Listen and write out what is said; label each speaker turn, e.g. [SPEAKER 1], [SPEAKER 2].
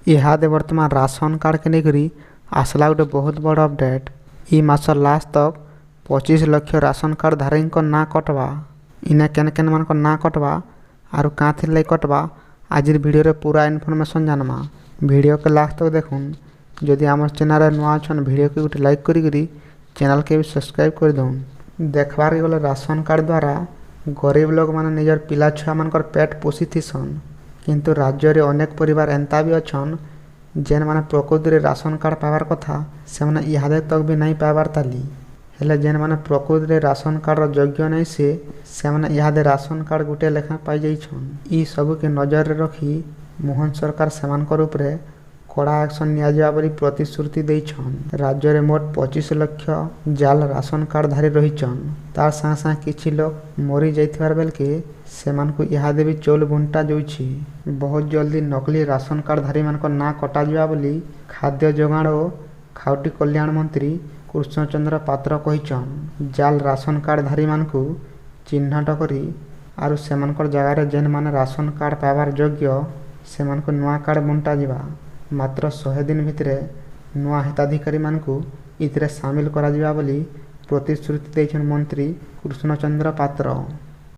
[SPEAKER 1] इहादे वर्तमान ration card के लेकरी आसला गोटे बहुत बड़ अपडेट। ई मास लास्ट तक 25 लाख राशन कार्ड धारी ना कटवा। इना केन केन मान ना कटवा आरु काथिर लाई कटवा आज वीडियो रे पूरा इनफॉरमेशन जानमा। वीडियो के लास्ट तक देखुन। जदि आम चैनल रे नुआ छन वीडियो के गोटे लाइक करी चैनल के भी सब्सक्राइब कर दउन। देखबार के गले राशन कार्ड द्वारा गरीब लोग माने निजर पिला छुआ मानकर पेट पोषी थिसन, किंतु राज्य रे अनेक परिवार एंता भी अछन जेन माने प्रकृति रे राशन कार्ड पावार कथा से माने इहादे तक भी नहीं पावार ताली। हेले जेन माने प्रकृति रे राशन कार्ड रो योग्य नहीं से माने इहादे राशन कार्ड गुटे लेखा पाई जाइछन। ई सब के नजर रे रखी मोहन सरकार सेमानकर उपरे कड़ा एक्शन निया जाबा बोली प्रतिश्रुति दैछन। राज्य रे मोट 25 लाख जाल राशन कार्ड धारी रहिछन। तार सा किछि लोग मरी जाइथिबार बेल के सेमान को इहादे भी चौल बुंटा जोइछि। बहुत जल्दी नकली राशन कार्ड धारी मानकर ना कटा जाबा बोली खाद्य जोगाण और खाउटी कल्याण मंत्री कृष्णचंद्र पात्र कहिछन। जाल राशन कार्ड धारी मानकु चिन्हट करी आरु सेमानकर जगह रे जेन माने राशन कार्ड पावार योग्य सेमानकु नुआ कार्ड बुंटा जिबा। मात्र 100 दिन भितरे नुआ हिताधिकारी मानकु इतरे शामिल करा जिबा बोली प्रतिश्रुति दैछन मंत्री कृष्णचंद्र पात्र।